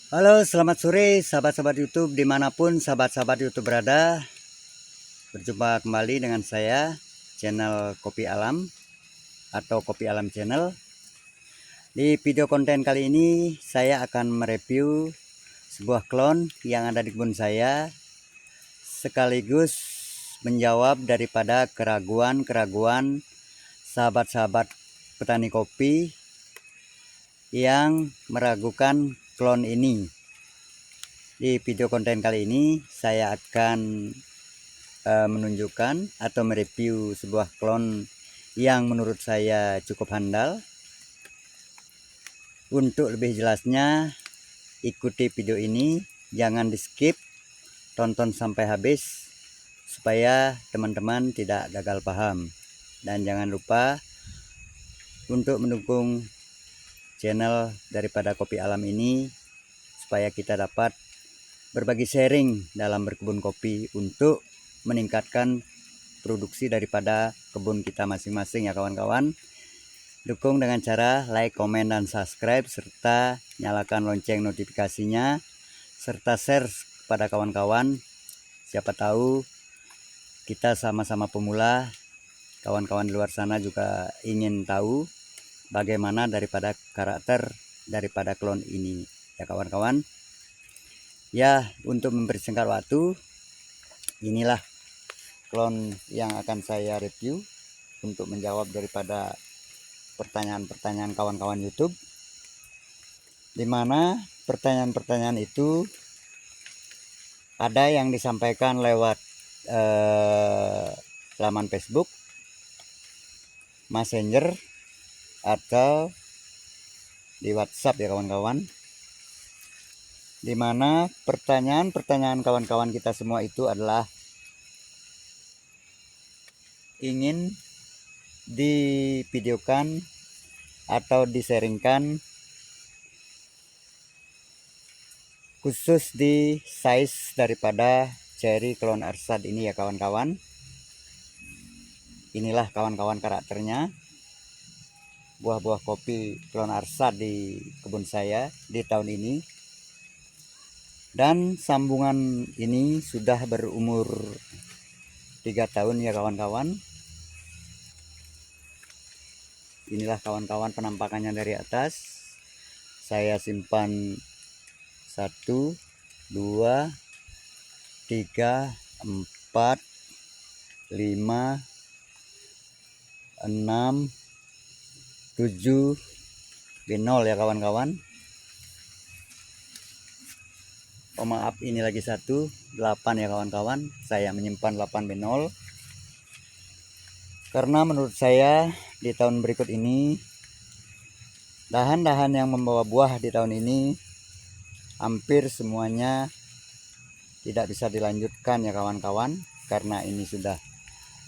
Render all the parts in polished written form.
Halo, selamat sore sahabat-sahabat YouTube dimanapun sahabat-sahabat YouTube berada. Berjumpa kembali dengan saya, channel Kopi Alam atau Kopi Alam Channel. Di video konten kali ini saya akan mereview sebuah klon yang ada di kebun saya, sekaligus menjawab daripada keraguan-keraguan sahabat-sahabat petani kopi yang meragukan klon ini. Di video konten kali ini saya akan menunjukkan atau mereview sebuah klon yang menurut saya cukup handal. Untuk lebih jelasnya, ikuti video ini, jangan di skip, tonton sampai habis supaya teman-teman tidak gagal paham. Dan jangan lupa untuk mendukung channel daripada Kopi Alam ini supaya kita dapat berbagi sharing dalam berkebun kopi untuk meningkatkan produksi daripada kebun kita masing-masing ya kawan-kawan. Dukung dengan cara like, komen, dan subscribe, serta nyalakan lonceng notifikasinya, serta share kepada kawan-kawan. Siapa tahu kita sama-sama pemula, kawan-kawan di luar sana juga ingin tahu bagaimana daripada karakter daripada klon ini ya kawan-kawan. Ya, untuk mempersingkat waktu, inilah klon yang akan saya review untuk menjawab daripada pertanyaan-pertanyaan kawan-kawan YouTube, dimana pertanyaan-pertanyaan itu ada yang disampaikan lewat laman Facebook, Messenger, atau di WhatsApp ya kawan-kawan, dimana pertanyaan-pertanyaan kawan-kawan kita semua itu adalah ingin divideokan atau disaringkan khusus di size daripada cherry klon Arsad ini ya kawan-kawan. Inilah kawan-kawan karakternya, buah-buah kopi klon Arsad di kebun saya di tahun ini. Dan sambungan ini sudah berumur 3 tahun ya kawan-kawan. Inilah kawan-kawan penampakannya dari atas. Saya simpan 1, 2, 3, 4, 5, 6, 7 B0 ya kawan-kawan. Oh maaf, ini lagi 1, 8 ya kawan-kawan. Saya menyimpan 8 B0 karena menurut saya di tahun berikut ini dahan-dahan yang membawa buah di tahun ini hampir semuanya tidak bisa dilanjutkan ya kawan-kawan, karena ini sudah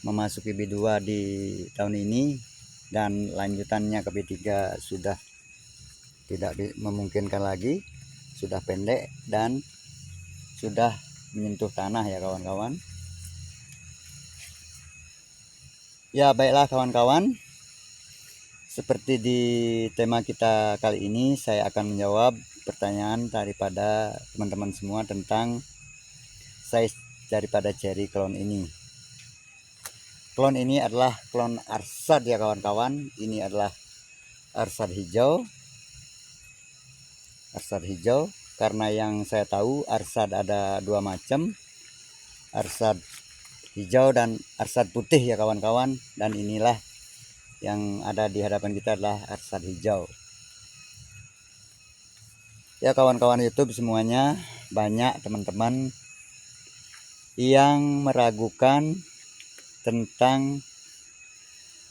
memasuki B2 di tahun ini dan lanjutannya ke B3 sudah tidak memungkinkan lagi, sudah pendek dan sudah menyentuh tanah ya kawan-kawan. Ya baiklah kawan-kawan, seperti di tema kita kali ini, saya akan menjawab pertanyaan daripada teman-teman semua tentang size daripada cherry klon ini. Klon ini adalah klon Arsad ya kawan-kawan. Ini adalah Arsad hijau. Arsad hijau, karena yang saya tahu Arsad ada 2 macam, Arsad hijau dan Arsad putih ya kawan-kawan. Dan inilah yang ada di hadapan kita adalah Arsad hijau. Ya kawan-kawan YouTube semuanya, banyak teman-teman yang meragukan tentang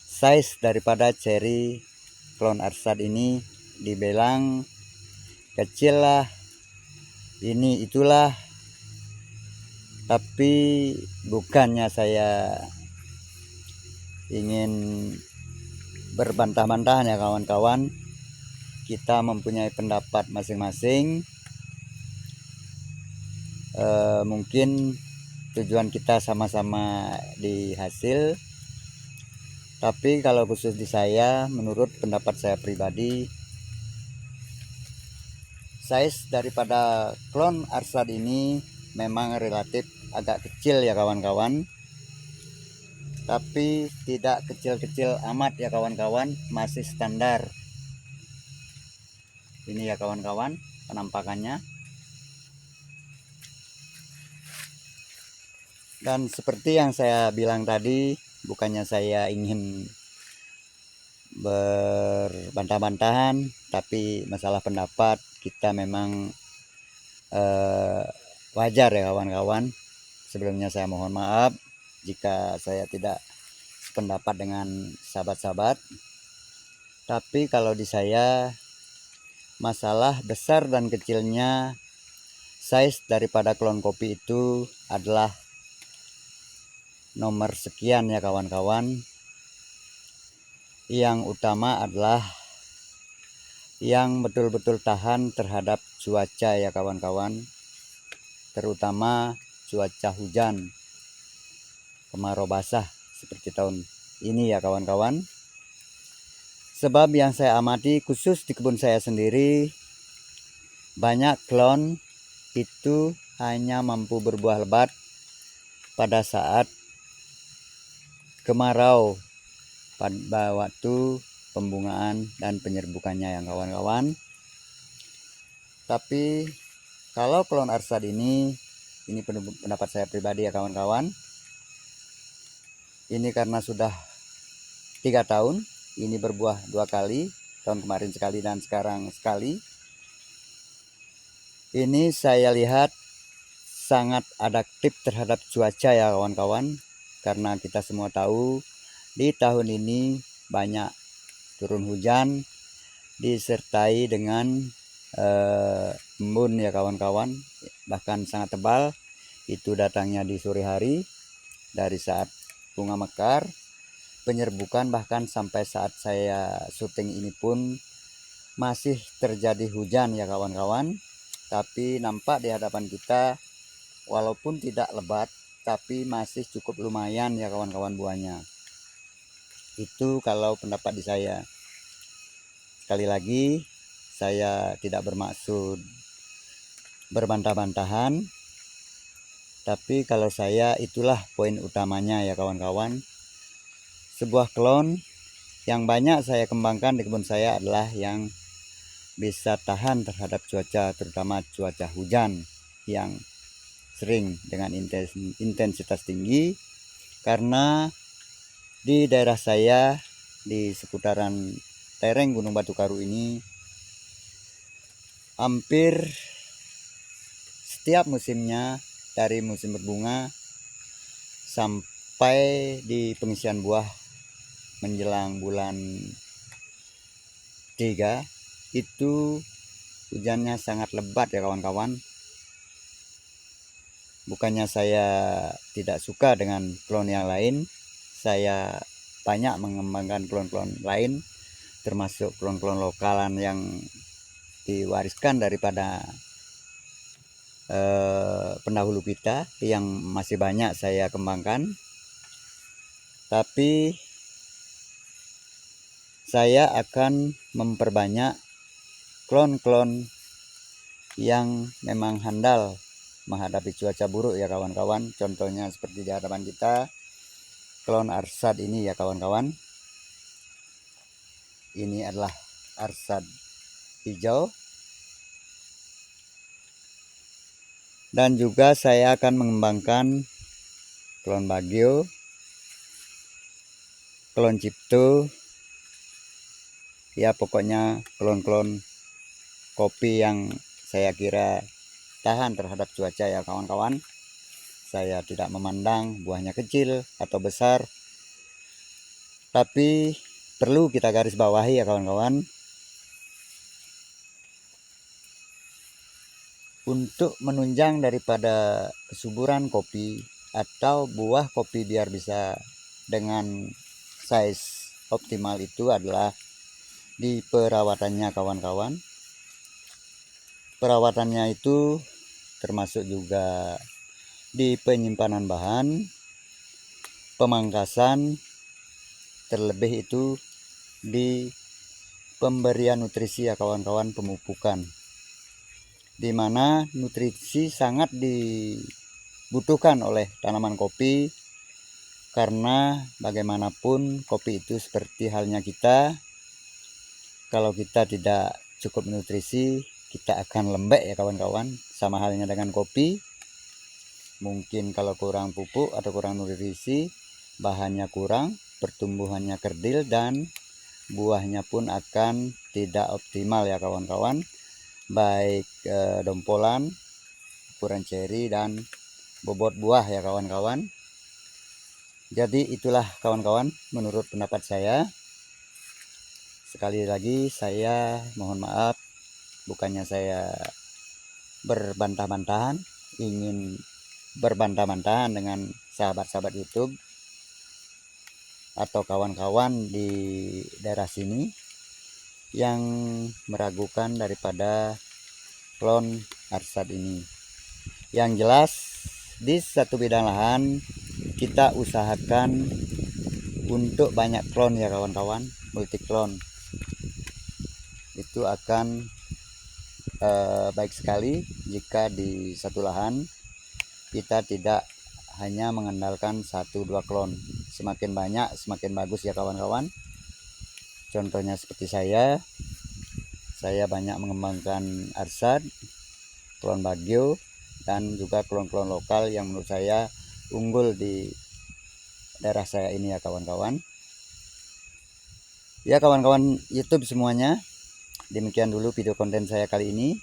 size daripada cherry klon Arsad ini. Dibilang kecil lah, ini itulah. Tapi bukannya saya ingin berbantah-bantah ya kawan-kawan. Kita mempunyai pendapat masing-masing. Mungkin tujuan kita sama-sama di hasil. Tapi kalau khusus di saya, menurut pendapat saya pribadi, size daripada klon Arsad ini memang relatif agak kecil ya kawan-kawan, tapi tidak kecil-kecil amat ya kawan-kawan, masih standar. Ini ya kawan-kawan penampakannya. Dan seperti yang saya bilang tadi, bukannya saya ingin berbantah-bantahan, tapi masalah pendapat kita memang wajar ya kawan-kawan. Sebelumnya saya mohon maaf jika saya tidak sependapat dengan sahabat-sahabat. Tapi kalau di saya, masalah besar dan kecilnya size daripada klon kopi itu adalah nomor sekian ya kawan-kawan. Yang utama adalah yang betul-betul tahan terhadap cuaca ya kawan-kawan, terutama cuaca hujan, kemarau basah seperti tahun ini ya kawan-kawan. Sebab yang saya amati khusus di kebun saya sendiri, banyak klon itu hanya mampu berbuah lebat pada saat kemarau, pada waktu pembungaan dan penyerbukannya yang kawan-kawan. Tapi kalau klon Arsad ini pendapat saya pribadi ya kawan-kawan, ini karena sudah 3 tahun, ini berbuah 2 kali, tahun kemarin sekali dan sekarang sekali. Ini saya lihat sangat adaptif terhadap cuaca ya kawan-kawan, karena kita semua tahu di tahun ini banyak turun hujan disertai dengan embun ya kawan-kawan, bahkan sangat tebal. Itu datangnya di sore hari dari saat bunga mekar, penyerbukan, bahkan sampai saat saya syuting ini pun masih terjadi hujan ya kawan-kawan. Tapi nampak di hadapan kita walaupun tidak lebat tapi masih cukup lumayan ya kawan-kawan buahnya. Itu kalau pendapat di saya. Sekali lagi, saya tidak bermaksud berbantah-bantahan, tapi kalau saya itulah poin utamanya ya kawan-kawan. Sebuah klon yang banyak saya kembangkan di kebun saya adalah yang bisa tahan terhadap cuaca, terutama cuaca hujan yang sering dengan intensitas tinggi. Karena di daerah saya, di seputaran lereng Gunung Batu Karu ini, hampir setiap musimnya, dari musim berbunga sampai di pengisian buah menjelang bulan 3, itu hujannya sangat lebat ya kawan-kawan. Bukannya saya tidak suka dengan klon yang lain, saya banyak mengembangkan klon-klon lain, termasuk klon-klon lokalan yang diwariskan daripada pendahulu kita yang masih banyak saya kembangkan. Tapi saya akan memperbanyak klon-klon yang memang handal menghadapi cuaca buruk ya kawan-kawan. Contohnya seperti di hadapan kita, klon Arsad ini ya kawan-kawan. Ini adalah Arsad hijau. Dan juga saya akan mengembangkan klon Bagio, klon Cipto, ya pokoknya klon-klon kopi yang saya kira tahan terhadap cuaca ya kawan-kawan. Saya tidak memandang buahnya kecil atau besar, tapi perlu kita garis bawahi ya kawan-kawan, untuk menunjang daripada kesuburan kopi atau buah kopi biar bisa dengan size optimal itu adalah di perawatannya kawan-kawan. Perawatannya itu termasuk juga di penyimpanan bahan, pemangkasan, terlebih itu di pemberian nutrisi ya kawan-kawan, pemupukan. di mana nutrisi sangat dibutuhkan oleh tanaman kopi, karena bagaimanapun kopi itu seperti halnya kita. Kalau kita tidak cukup nutrisi, kita akan lembek ya kawan-kawan. Sama halnya dengan kopi, mungkin kalau kurang pupuk atau kurang nutrisi, bahannya kurang, pertumbuhannya kerdil, dan buahnya pun akan tidak optimal ya kawan-kawan, baik dompolan, ukuran ceri, dan bobot buah ya kawan-kawan. Jadi itulah kawan-kawan menurut pendapat saya. Sekali lagi saya mohon maaf, bukannya saya berbantah-bantahan, ingin berbantah-bantahan dengan sahabat-sahabat YouTube atau kawan-kawan di daerah sini yang meragukan daripada klon Arsad ini. Yang jelas di satu bidang lahan kita usahakan untuk banyak klon ya kawan-kawan, multi klon. Itu akan baik sekali jika di satu lahan kita tidak hanya mengandalkan 1-2 klon. Semakin banyak semakin bagus ya kawan-kawan. Contohnya seperti saya banyak mengembangkan Arsad, klon Bagio, dan juga klon-klon lokal yang menurut saya unggul di daerah saya ini ya kawan-kawan. Ya kawan-kawan YouTube semuanya, demikian dulu video konten saya kali ini.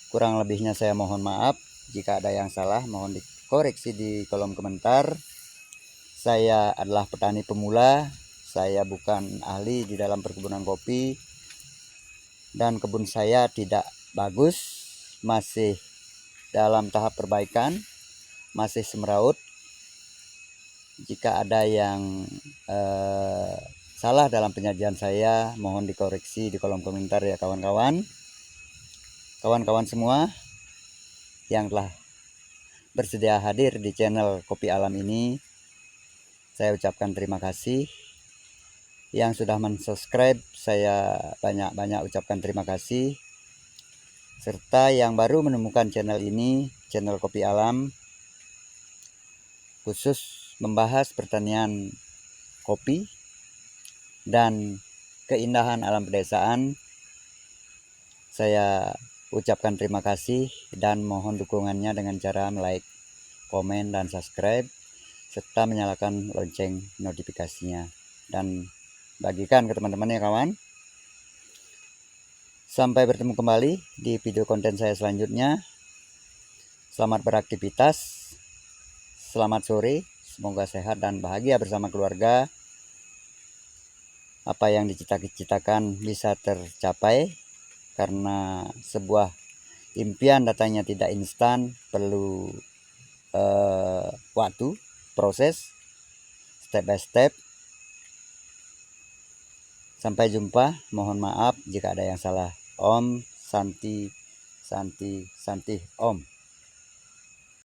Kurang lebihnya saya mohon maaf. Jika ada yang salah mohon dikoreksi di kolom komentar. Saya adalah petani pemula, saya bukan ahli di dalam perkebunan kopi, dan kebun saya tidak bagus, masih dalam tahap perbaikan, masih semeraut. Jika ada yang salah dalam penyajian saya, mohon dikoreksi di kolom komentar ya kawan-kawan. Kawan-kawan semua yang telah bersedia hadir di channel Kopi Alam ini, saya ucapkan terima kasih. Yang sudah mensubscribe, saya banyak-banyak ucapkan terima kasih. Serta yang baru menemukan channel ini, channel Kopi Alam, khusus membahas pertanian kopi dan keindahan alam pedesaan, saya ucapkan terima kasih dan mohon dukungannya dengan cara like, komen, dan subscribe, serta menyalakan lonceng notifikasinya, dan bagikan ke teman-teman ya kawan. Sampai bertemu kembali di video konten saya selanjutnya. Selamat beraktivitas, selamat sore, semoga sehat dan bahagia bersama keluarga. Apa yang dicita-citakan bisa tercapai, karena sebuah impian datangnya tidak instan, perlu waktu, proses, step by step. Sampai jumpa, mohon maaf jika ada yang salah. Om Santi Santi Santi Om.